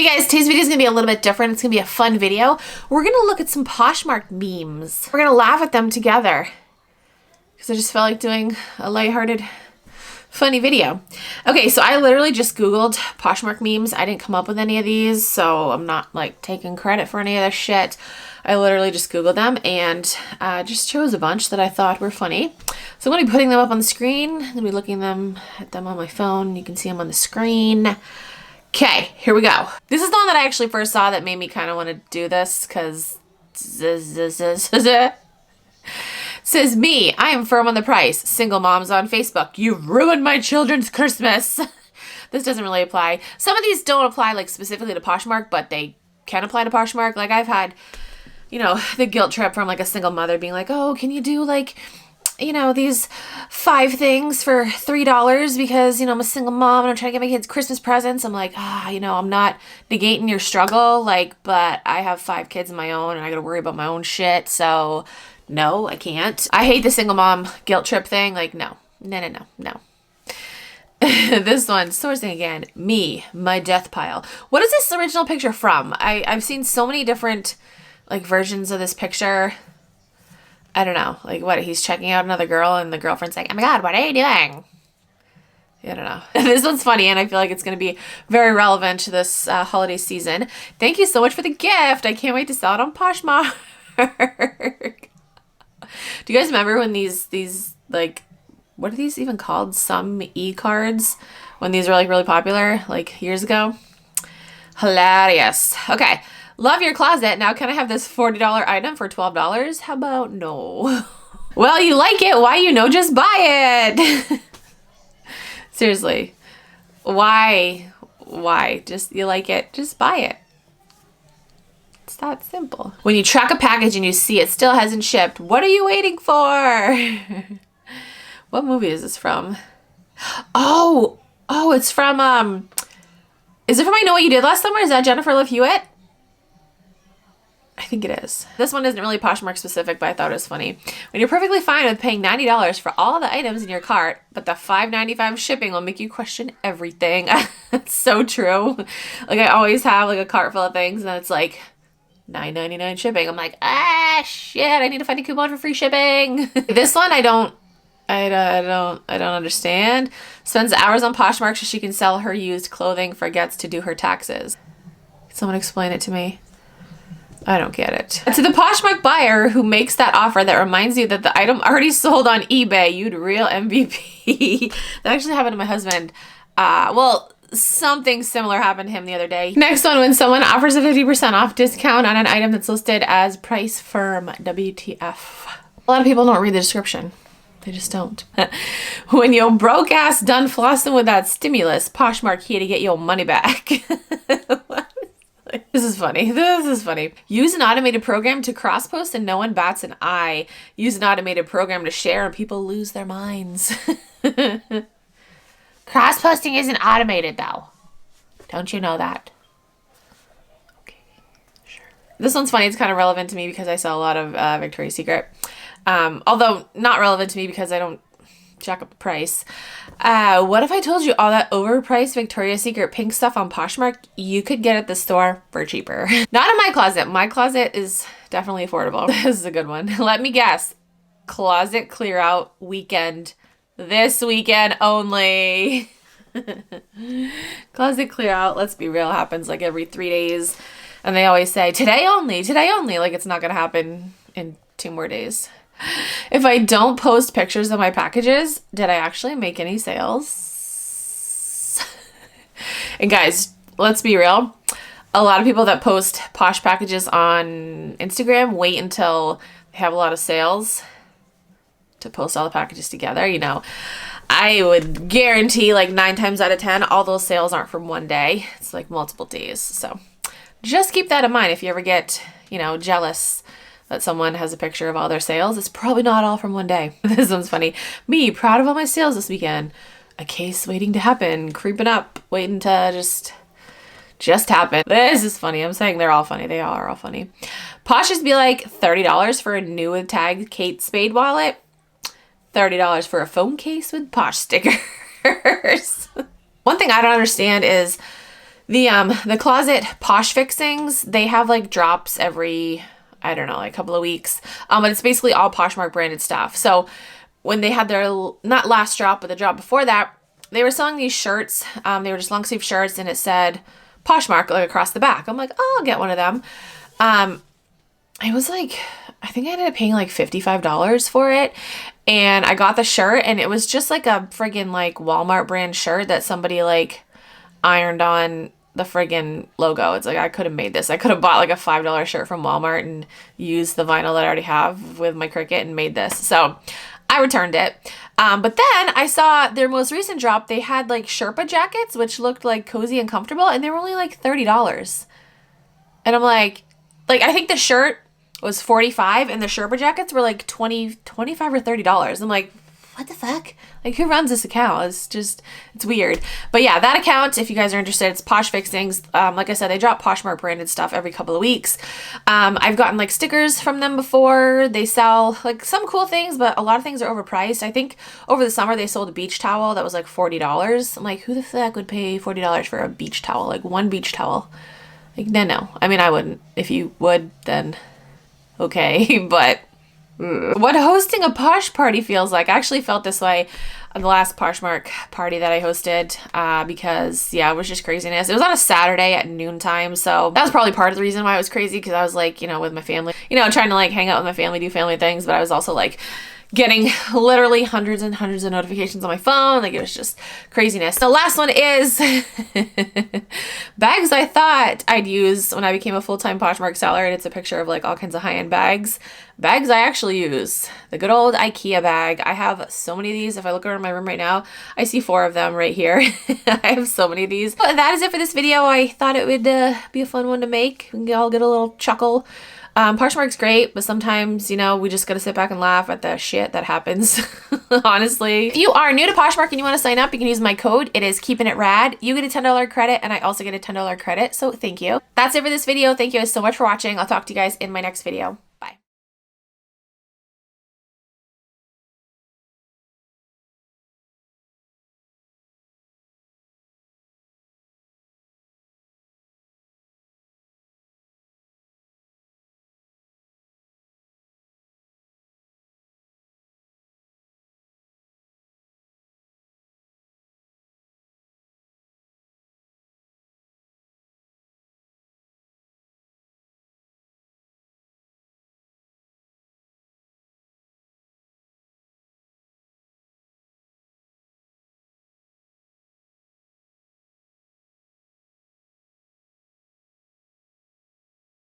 guys, today's video is going to be a little bit different. It's going to be a fun video. We're going to look at some Poshmark memes. We're going to laugh at them together because I just felt like doing a lighthearted, funny video. Okay, so I literally just Googled Poshmark memes. I didn't come up with any of these, so I'm not like taking credit for any of this shit. I literally just Googled them and just chose a bunch that I thought were funny. So I'm going to be putting them up on the screen. I'm going to be looking at them on my phone. You can see them on the screen. Okay, here we go. This is the one that I actually first saw that made me kind of want to do this because says me, I am firm on the price. Single moms on Facebook. You've ruined my children's Christmas. This doesn't really apply. Some of these don't apply like specifically to Poshmark, but they can apply to Poshmark. Like I've had, you know, the guilt trip from like a single mother being like, oh, can you do like, you know, these 5 things for $3 because, you know, I'm a single mom and I'm trying to get my kids Christmas presents. I'm like, you know, I'm not negating your struggle, like, but I have 5 kids of my own and I gotta worry about my own shit. So no, I can't. I hate the single mom guilt trip thing. Like, no. This one, sourcing again, me, my death pile. What is this original picture from? I've seen so many different like versions of this picture. I don't know, like what, he's checking out another girl and the girlfriend's like, oh my God, what are you doing? I don't know. This one's funny and I feel like it's going to be very relevant to this holiday season. Thank you so much for the gift. I can't wait to sell it on Poshmark. Do you guys remember when these like, what are these even called? Some e-cards, when these were like really popular, like years ago? Hilarious. Okay. Love your closet. Now can I have this $40 item for $12? How about no? Well, you like it. Why just buy it? Seriously. Why? Just, you like it, just buy it. It's that simple. When you track a package and you see it still hasn't shipped, what are you waiting for? What movie is this from? Oh, it's from, is it from I Know What You Did Last Summer? Is that Jennifer Love Hewitt? I think it is. This one isn't really Poshmark specific, but I thought it was funny. When you're perfectly fine with paying $90 for all the items in your cart, but the $5.95 shipping will make you question everything. It's so true. Like I always have like a cart full of things and it's like $9.99 shipping. I'm like, shit, I need to find a coupon for free shipping. This one I don't understand. Spends hours on Poshmark so she can sell her used clothing, forgets to do her taxes. Can someone explain it to me? I don't get it. To the Poshmark buyer who makes that offer that reminds you that the item already sold on eBay, you'd real MVP. That actually happened to my husband. Well, something similar happened to him the other day. Next one, when someone offers a 50% off discount on an item that's listed as price firm, WTF. A lot of people don't read the description. They just don't. When your broke ass done flossing with that stimulus, Poshmark here to get your money back. This is funny. This is funny. Use an automated program to cross-post and no one bats an eye. Use an automated program to share and people lose their minds. Cross-posting isn't automated though. Don't you know that? Okay, sure. This one's funny. It's kind of relevant to me because I sell a lot of Victoria's Secret. Although not relevant to me because I don't check up the price. What if I told you all that overpriced Victoria's Secret pink stuff on Poshmark you could get at the store for cheaper? Not in my closet. My closet is definitely affordable. This is a good one. Let me guess. Closet clear out weekend. This weekend only. Closet clear out, let's be real, happens like every 3 days. And they always say, today only, today only. Like it's not going to happen in 2 more days. If I don't post pictures of my packages, did I actually make any sales? And guys, let's be real. A lot of people that post Posh packages on Instagram wait until they have a lot of sales to post all the packages together. You know, I would guarantee like 9 times out of 10, all those sales aren't from one day. It's like multiple days. So just keep that in mind. If you ever get, you know, jealous that someone has a picture of all their sales, it's probably not all from one day. This one's funny. Me, proud of all my sales this weekend. A case waiting to happen, creeping up, waiting to just happen. This is funny. I'm saying they're all funny. They all are all funny. Posh's be like $30 for a new with tagged Kate Spade wallet. $30 for a phone case with Posh stickers. One thing I don't understand is The closet Posh fixings, they have like drops every, I don't know, like a couple of weeks. But it's basically all Poshmark branded stuff. So when they had their, not last drop, but the drop before that, they were selling these shirts. They were just long sleeve shirts and it said Poshmark like across the back. I'm like, oh, I'll get one of them. It was like, I think I ended up paying like $55 for it. And I got the shirt and it was just like a friggin' like Walmart brand shirt that somebody like ironed on the friggin' logo. It's like, I could have made this. I could have bought like a $5 shirt from Walmart and used the vinyl that I already have with my Cricut and made this. So I returned it. But then I saw their most recent drop. They had like Sherpa jackets, which looked like cozy and comfortable. And they were only like $30. And I'm like I think the shirt was $45 and the Sherpa jackets were like $25 or $30. I'm like, what the fuck? Like, who runs this account? It's weird. But yeah, that account, if you guys are interested, it's Posh Fixings. Like I said, they drop Poshmark branded stuff every couple of weeks. I've gotten like stickers from them before. They sell like some cool things, but a lot of things are overpriced. I think over the summer they sold a beach towel that was like $40. I'm like, who the fuck would pay $40 for a beach towel? Like one beach towel. Like, no. I mean, I wouldn't. If you would, then okay. But what hosting a Posh party feels like. I actually felt this way on the last Poshmark party that I hosted because, yeah, it was just craziness. It was on a Saturday at noontime, so that was probably part of the reason why it was crazy, because I was like, with my family, trying to like hang out with my family, do family things, but I was also like getting literally hundreds and hundreds of notifications on my phone. Like, it was just craziness. The last one is bags I thought I'd use when I became a full-time Poshmark seller, and it's a picture of like all kinds of high-end bags. Bags I actually use. The good old IKEA bag. I have so many of these. If I look around my room right now, I see 4 of them right here. I have so many of these. But that is it for this video. I thought it would be a fun one to make. We can all get a little chuckle. Poshmark's great, but sometimes, we just gotta sit back and laugh at the shit that happens, honestly. If you are new to Poshmark and you want to sign up, you can use my code. It is KeepinItRad. You get a $10 credit, and I also get a $10 credit, so thank you. That's it for this video. Thank you guys so much for watching. I'll talk to you guys in my next video.